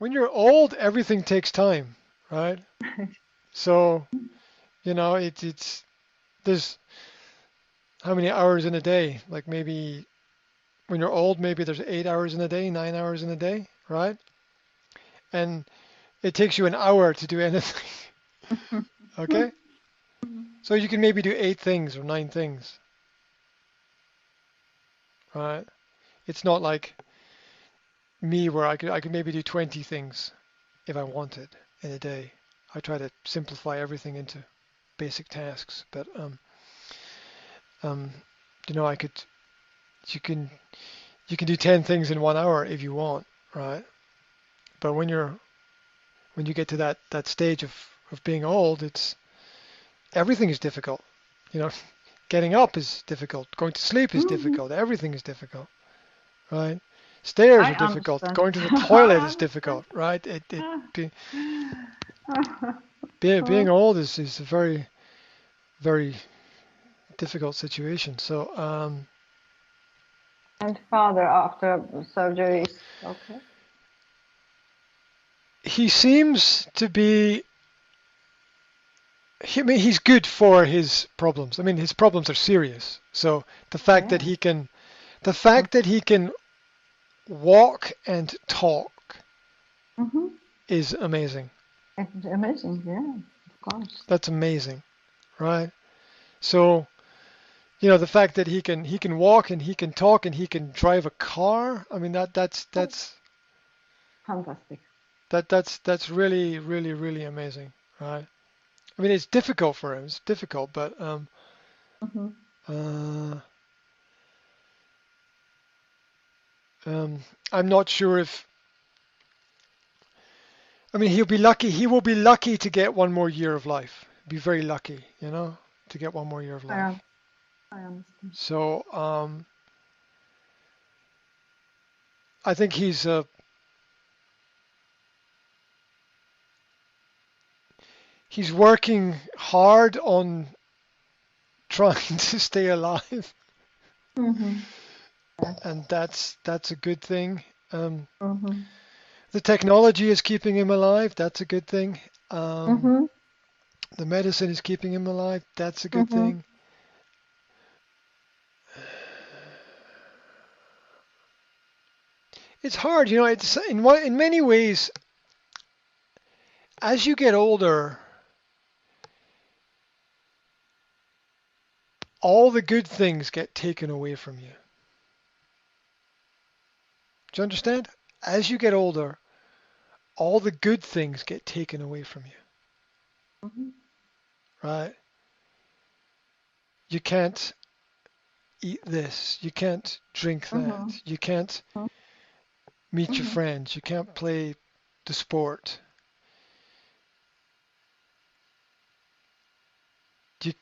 when you're old, everything takes time, right? So, it's there's how many hours in a day? Like maybe when you're old, maybe there's 8 hours in a day, 9 hours in a day, right? And it takes you an hour to do anything. Okay? So you can maybe do 8 things or 9 things, right? It's not like me where I could maybe do 20 things if I wanted in a day. I try to simplify everything into basic tasks, but um, I could you can do 10 things in 1 hour if you want, right? But when you get to that stage of being old, it's everything is difficult. You know, getting up is difficult, going to sleep is Mhm. difficult, everything is difficult, right? Stairs I are difficult, understand. going to the toilet I is understand. difficult, right? Be, being old is a very very difficult situation. So And father after surgeries. Okay. he seems to be. I mean, he's good for his problems. I mean, his problems are serious. So the fact that Yeah. he can, the fact that he can walk and talk Mm-hmm. is amazing. It's amazing. Yeah, of course. That's amazing, right? So the fact that he can walk and he can talk and he can drive a car. I mean, Fantastic. that's really really really amazing, right? I mean, it's difficult for him. It's difficult, but Mm-hmm. uh, um, I'm not sure if. I mean, he'll be lucky. He will be lucky to get one more year of life. Be very lucky, to get one more year of I, un- life. I understand. So I think he's working hard on trying to stay alive, Mm-hmm. Yes. and that's a good thing. Um, Mm-hmm. the technology is keeping him alive. That's a good thing. Um, Mm-hmm. the medicine is keeping him alive. That's a good Mm-hmm. thing. It's hard, It's in many ways as you get older, all the good things get taken away from you. Do you understand? As you get older, all the good things get taken away from you, Mm-hmm. right? You can't eat this. You can't drink Mm-hmm. that. You can't meet your Mm-hmm. friends. You can't play the sport. You,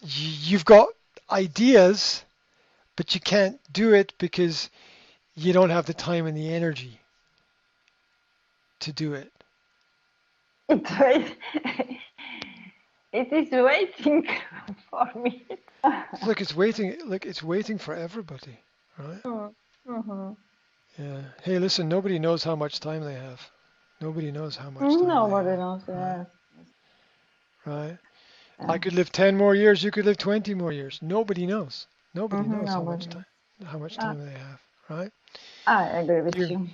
you've got ideas, but you can't do it because you don't have the time and the energy to do it. It's wait. It is waiting for me. Look, it's waiting. Look, it's waiting for everybody, right? Mm-hmm. Yeah. Hey, listen, nobody knows how much time they have. Nobody knows how much time they Nobody have, knows. right? Yes. Right? I Yeah. could live 10 more years, you could live 20 more years. Nobody knows. Nobody Mm-hmm. knows Nobody knows. how much Ah, time they have, right? I agree with You you.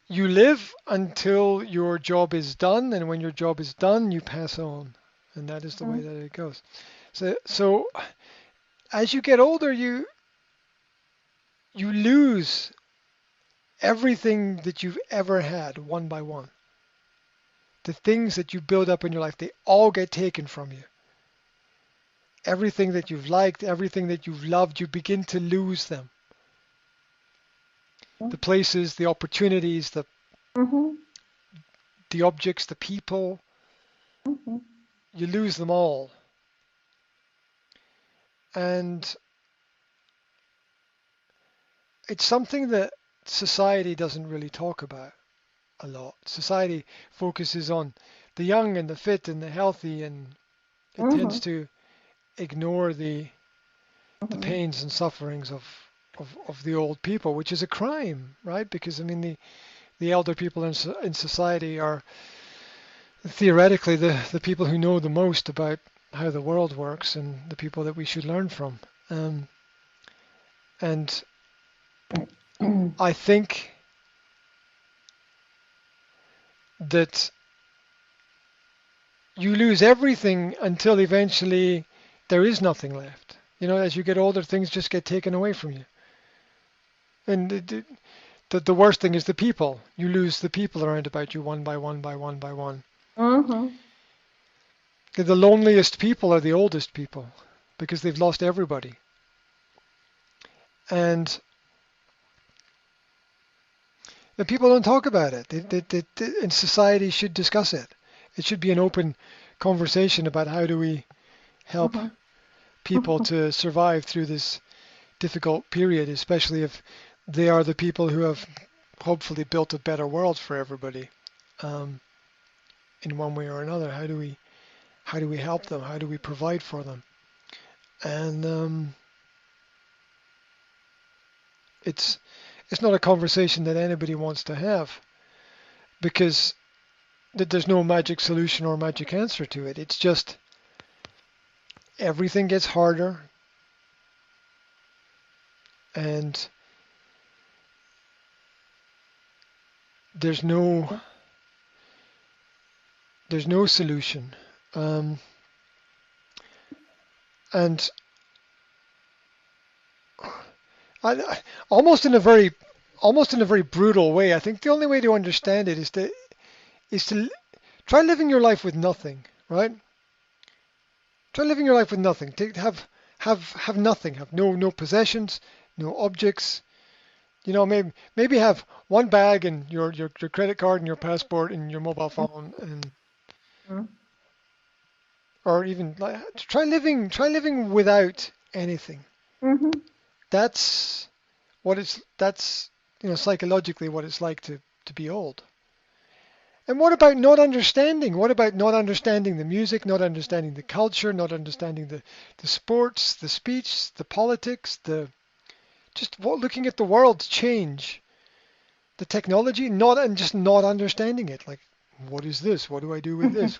you live until your job is done, and when your job is done, you pass on. And that is the way Mm-hmm. that it goes. So as you get older, you lose everything that you've ever had one by one. The things that you build up in your life, they all get taken from you. Everything that you've liked, everything that you've loved, you begin to lose them. The places, the opportunities, Mm-hmm. the objects, the people, Mm-hmm. you lose them all. And it's something that society doesn't really talk about a lot. Society focuses on the young and the fit and the healthy, and it tends Mm-hmm. to ignore the Mm-hmm. pains and sufferings of the old people, which is a crime, right? Because I mean the elder people in society are theoretically the people who know the most about how the world works and the people that we should learn from. Um, and I think that you lose everything until eventually there is nothing left. As you get older, things just get taken away from you. And the worst thing is the people. You lose the people around about you one by one by one by one. Mm-hmm. The loneliest people are the oldest people because they've lost everybody. And the people don't talk about it. And society should discuss it. It should be an open conversation about how do we help Mm-hmm. people to survive through this difficult period, especially if they are the people who have hopefully built a better world for everybody, in one way or another. How do we help them? How do we provide for them? And it's not a conversation that anybody wants to have because there's no magic solution or magic answer to it. It's just everything gets harder, and there's no solution. And almost in a very brutal way, I think the only way to understand it is to try living your life with nothing, right? Try living your life with nothing. Have nothing. Have no possessions, no objects. Maybe have one bag and your credit card and your passport and your mobile phone, and or even like try living without anything. Mm-hmm. That's psychologically what it's like to be old. And what about not understanding? What about not understanding the music, not understanding the culture, not understanding the sports, the speech, the politics, looking at the world change, the technology, just not understanding it. Like, what is this? What do I do with this?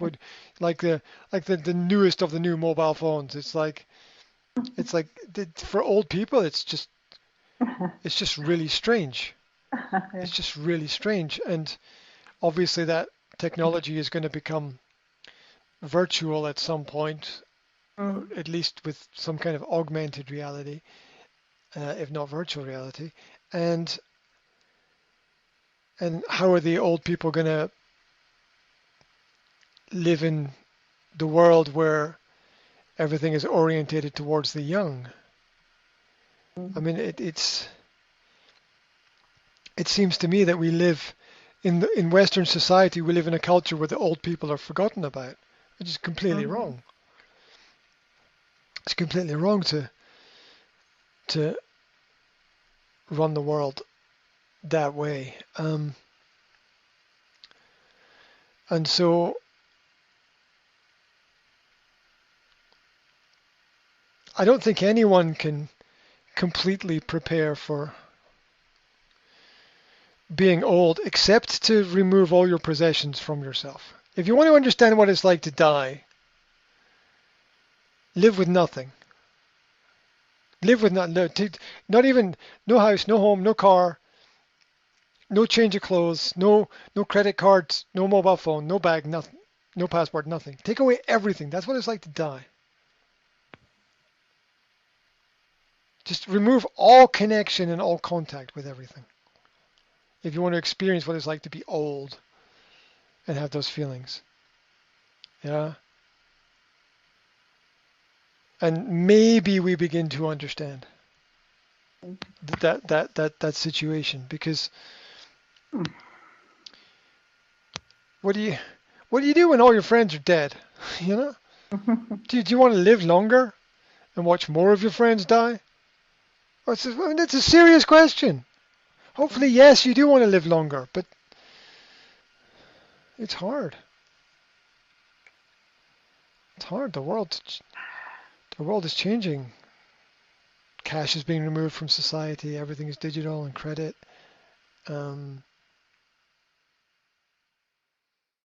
The newest of the new mobile phones. It's like for old people, it's just really strange. It's just really strange. And obviously that technology is going to become virtual at some point, at least with some kind of augmented reality, if not virtual reality. And how are the old people going to live in the world where everything is orientated towards the young? I mean, it seems to me that we live in Western society. We live in a culture where the old people are forgotten about, which is completely wrong. It's completely wrong to run the world that way. And so I don't think anyone can completely prepare for being old except to remove all your possessions from yourself. If you want to understand what it's like to die, live with nothing. Live with not even no house, no home, no car, no change of clothes, no credit cards, no mobile phone, no bag, nothing, no passport, nothing. Take away everything. That's what it's like to die. Just remove all connection and all contact with everything. If you want to experience what it's like to be old and have those feelings. Yeah. And maybe we begin to understand that situation, because what do you do when all your friends are dead? You know? Do you want to live longer and watch more of your friends die? That's a serious question. Hopefully, yes, you do want to live longer, but it's hard. It's hard. The world is changing. Cash is being removed from society. Everything is digital and credit.